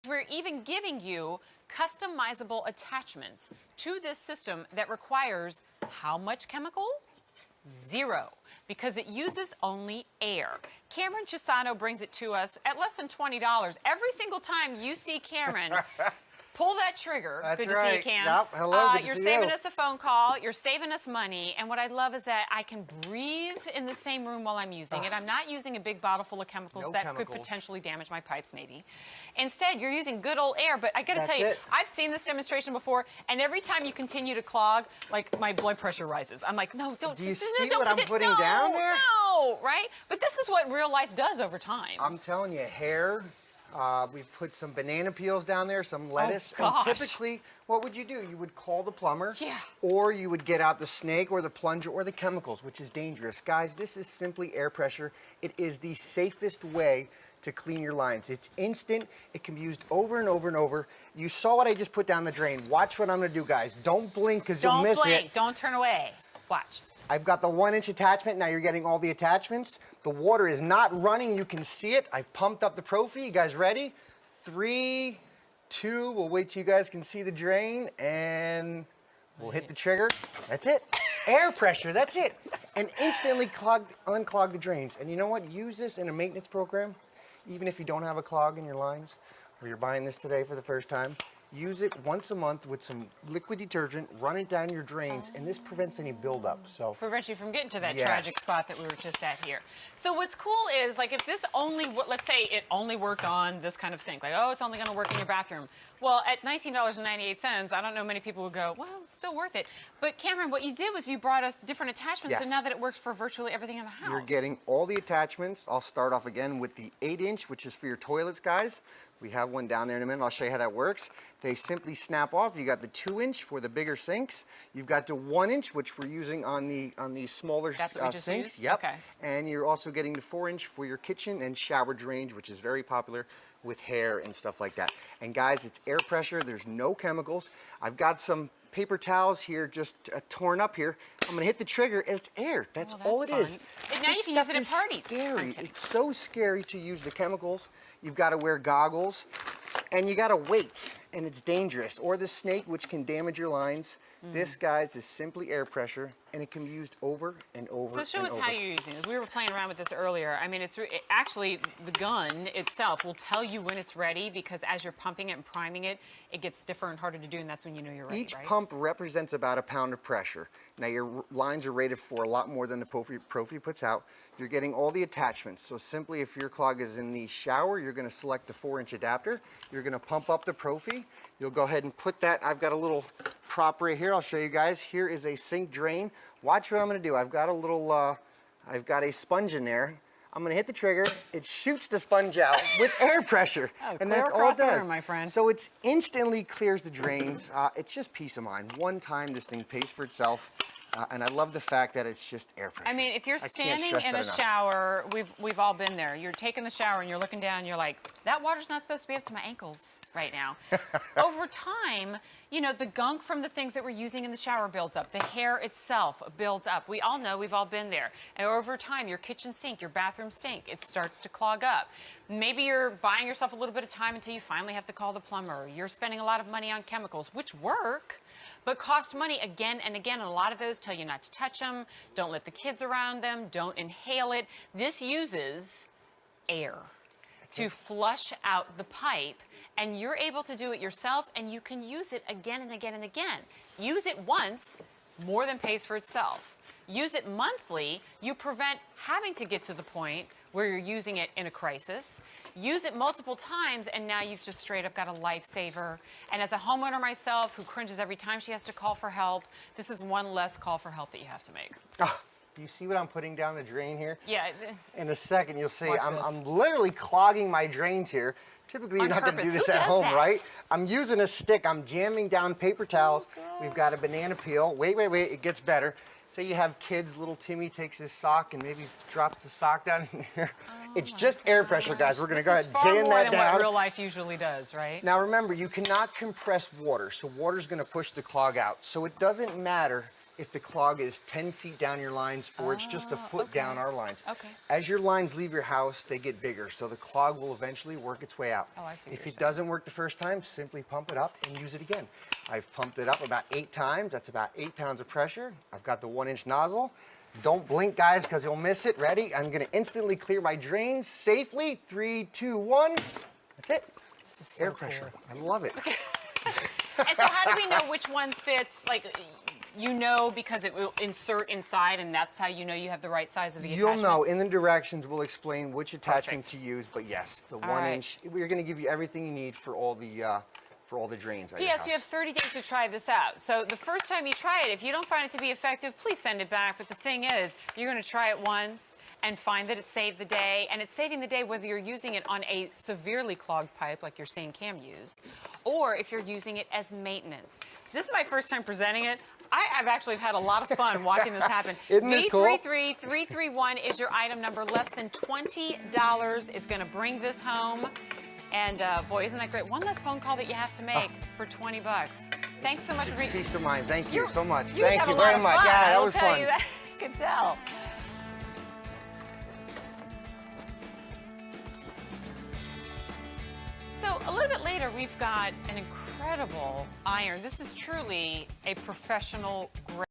We're even giving you customizable attachments to this system that requires how much chemical? Zero, because it uses only air. Cameron Chisano brings it to us at less than $20. Every single time you see Cameron pull that trigger. That's good to right. see you, Cam. Yep. Hello, good to You're see saving you. us a phone call. You're saving us money. And what I love is that I can breathe in the same room while I'm using it. I'm not using a big bottle full of chemicals No that chemicals. could potentially damage my pipes, maybe. Instead, you're using good old air. But I got to tell you, it. I've seen this demonstration before, and every time you continue to clog, like my blood pressure rises. I'm like, no, don't. Do you don't see what I'm putting no, down there? No, right? But this is what real life does over time. I'm telling you, hair. We put some banana peels down there, some lettuce. Oh, gosh. And typically, what would you do? You would call the plumber. Yeah. Or you would get out the snake or the plunger or the chemicals, which is dangerous. Guys, this is simply air pressure. It is the safest way to clean your lines. It's instant. It can be used over and over and over. You saw what I just put down the drain. Watch what I'm going to do, guys. Don't blink because you'll miss Don't blink. it. Don't turn away. Watch. I've got the 1-inch attachment. Now you're getting all the attachments. The water is not running. You can see it. I pumped up the Profi. You guys ready? 3, 2. We'll wait till you guys can see the drain, and we'll hit the trigger. That's it. Air pressure. That's it. And instantly unclog the drains. And you know what? Use this in a maintenance program, even if you don't have a clog in your lines, or you're buying this today for the first time. Use it once a month with some liquid detergent, run it down your drains, and this prevents any buildup. So prevents you from getting to that Yes. tragic spot that we were just at here. So what's cool is, like, if this only, let's say it only worked on this kind of sink, like, oh, it's only going to work in your bathroom. Well, at $19.98, I don't know many people would go, well, it's still worth it. But Cameron, what you did was you brought us different attachments, Yes. so now that it works for virtually everything in the house. You're getting all the attachments. I'll start off again with the 8-inch, which is for your toilets, guys. We have one down there in a minute. I'll show you how that works. They simply snap off. You got the 2-inch for the bigger sinks. You've got the 1-inch, which we're using on the smaller That's what we just sinks. used? Yep. Okay. And you're also getting the 4-inch for your kitchen and shower drains, which is very popular with hair and stuff like that. And guys, it's air pressure. There's no chemicals. I've got some paper towels here just torn up here. I'm gonna hit the trigger and it's air. That's all it is. And now you This can use stuff it at is parties. Scary. I'm kidding. It's so scary to use the chemicals. You've got to wear goggles and you got to wait, and it's dangerous. Or the snake, which can damage your lines. This, guys, is simply air pressure, and it can be used over and over So show and us over. how you're using this. We were playing around with this earlier. I mean, actually, the gun itself will tell you when it's ready, because as you're pumping it and priming it, it gets stiffer and harder to do, and that's when you know you're ready, Each right? pump represents about a pound of pressure. Now your lines are rated for a lot more than the Profi puts out. You're getting all the attachments. So simply, if your clog is in the shower, you're going to select the 4-inch adapter. You're going to pump up the Profi. You'll go ahead and put that. I've got a little prop right here. I'll show you guys. Here is a sink drain. Watch what I'm going to do. I've got a little, I've got a sponge in there. I'm going to hit the trigger. It shoots the sponge out with air pressure. Oh, and clear that's all across it the does. room, my friend. So it's instantly clears the drains. It's just peace of mind. One time, this thing pays for itself. And I love the fact that it's just air pressure. I mean, if you're I can't standing stress in that a enough. shower, we've all been there. You're taking the shower and you're looking down and you're like, that water's not supposed to be up to my ankles right now. Over time, you know, the gunk from the things that we're using in the shower builds up. The hair itself builds up. We all know, we've all been there. And over time, your kitchen sink, your bathroom sink, it starts to clog up. Maybe you're buying yourself a little bit of time until you finally have to call the plumber. You're spending a lot of money on chemicals, which work, but cost money again and again. And a lot of those tell you not to touch them, don't let the kids around them, don't inhale it. This uses air to flush out the pipe, and you're able to do it yourself, and you can use it again and again and again. Use it once, more than pays for itself. Use it monthly, you prevent having to get to the point where you're using it in a crisis. Use it multiple times, and now you've just straight up got a lifesaver. And as a homeowner myself, who cringes every time she has to call for help, this is one less call for help that you have to make. Ah, you see what I'm putting down the drain here? Yeah. In a second, you'll see Watch I'm this. literally clogging my drains here. Typically, you're On not going to do purpose. this Who at does home, that? right? I'm using a stick. I'm jamming down paper towels. We've got a banana peel. Wait, it gets better. Say you have kids, little Timmy takes his sock and maybe drops the sock down in here. It's just air pressure, guys. We're going to go ahead and jam more that than down. what real life usually does, right? Now remember, you cannot compress water, so water's going to push the clog out. So it doesn't matter if the clog is 10 feet down your lines or it's just a foot down our lines. Okay. As your lines leave your house, they get bigger, so the clog will eventually work its way out. Oh, I see what If you're it doesn't work the first time, simply pump it up and use it again. I've pumped it up about 8 times. That's about 8 pounds of pressure. I've got the 1-inch nozzle. Don't blink, guys, because you'll miss it. Ready? I'm going to instantly clear my drains safely. 3, 2, 1. That's it. This is so Air pressure. I love it. And so how do we know which ones fits? Like, you know, because it will insert inside, and that's how you know you have the right size of the You'll attachment? know. In the directions, we'll explain which attachments to use. But yes, the All 1-inch. We're going to give you everything you need for all the drains. at your Yes, you have house. 30 days to try this out. So the first time you try it, if you don't find it to be effective, please send it back. But the thing is, you're going to try it once and find that it saved the day. And it's saving the day whether you're using it on a severely clogged pipe like you're seeing Cam use, or if you're using it as maintenance. This is my first time presenting it. I've actually had a lot of fun watching this happen. Isn't this cool? V33331 is your item number. Less than $20 is going to bring this home. And boy, isn't that great? One less phone call that you have to make for 20 bucks. Thanks so much for being. Peace of mind. Thank you so much. You Thank have you a lot very of much. fun. Yeah, I that will was tell fun. you that. I can tell. So a little bit later, we've got an incredible iron. This is truly a professional grade.